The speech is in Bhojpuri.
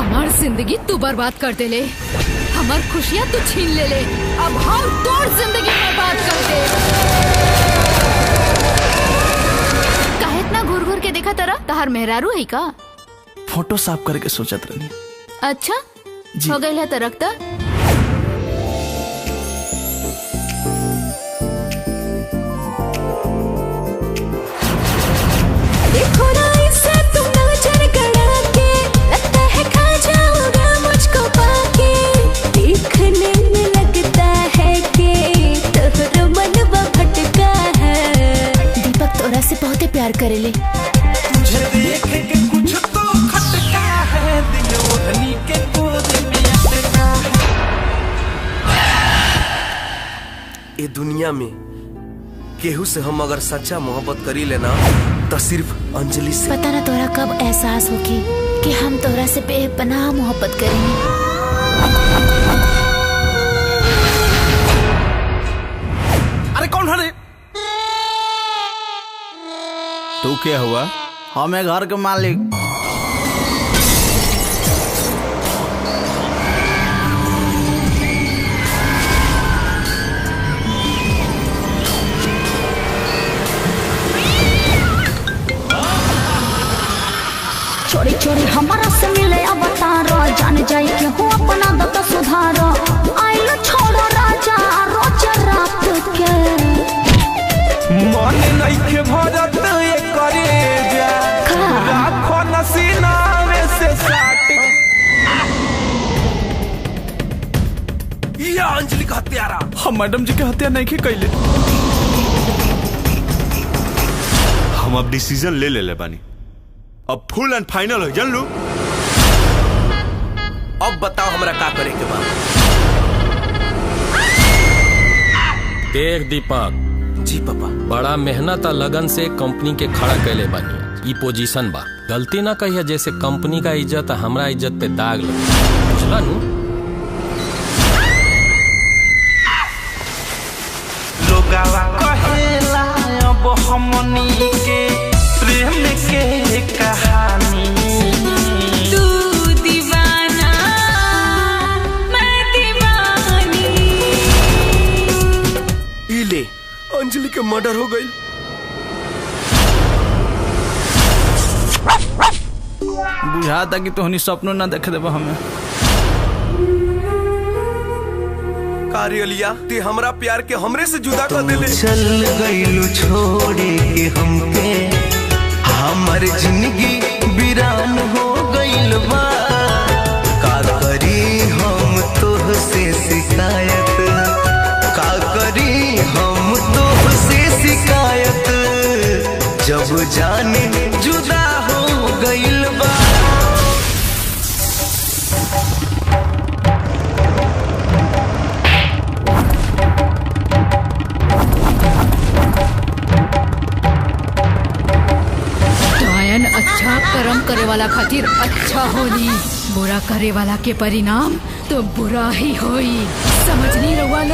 हमार जिंदगी तू बर्बाद कर दे ले, हमार खुशियाँ तू छीन ले ले, अब हम तोड़ जिंदगी बर्बाद कर दे। काहे इतना घूर घूर के देखा तरा? तहार मेहरारू है का? फोटो साफ करके सोचत रहनी। अच्छा हो गई है तरक ता? देखो ना इसे तुम नजर गड़ा के, लगता है खा जाओगे मुझको पाके, देखने में लगता है कि तोहरा मनवा भटका है। दीपक तोरा से बहुत प्यार करेले। तुझे देख के कुछ तो खटका है, दिल ओढ़नी के गोद में अटका है। ये दुनिया में केहू से हम अगर सच्चा मोहब्बत करी लेना तो सिर्फ अंजलि से। पता ना तोरा कब एहसास होगी कि हम तोरा से बेपनाह मोहब्बत करेंगे। अरे कौन है रे? तू क्या हुआ? हमें घर के मालिक। चोरी चोरी हमारा से मिले अवतार, जान जाए के हो अपना दत्त सुधार। आइल छोड़ो राजा रोज रात के, मन नहीं के भरत ये करे जा, राखो नसीना में से साट। ये अंजलि का हत्यारा। हम मैडम जी के हत्या नहीं के कैले। हम अब डिसीजन ले ले बानी, अब फुल एंड फाइनल हो जान लू। अब बताओ हमरा का करे के बा। देख दीपक जी पापा, बड़ा मेहनत और लगन से कंपनी के खड़ा कैले बानी। ई पोजीशन बा, गलती ना कहिए जैसे कंपनी का इज्जत हमरा इज्जत पे दाग लगे, बुझला नू? लोगावा कहेला अब हमनी के प्रेम के कहानी। तू दीवाना मैं दीवानी। इले अंजलि के मर्डर हो गई। बुझाता कि तोहनी सपनों ना देख देबा हमें। कारियलिया ते हमरा प्यार के हमरे से जुदा कर देले। चल गइलू छोड़े के हमके, हमर जिंदगी वीरान हो गइल बा। का करी हम तोह से शिकायत, का करी हम तोह से शिकायत, जब जाने जुदा हो गइल बा। अच्छा कर्म करे वाला खातिर अच्छा होली, बुरा करे वाला के परिणाम तो बुरा ही होई। समझ नहीं रहुआ लोग?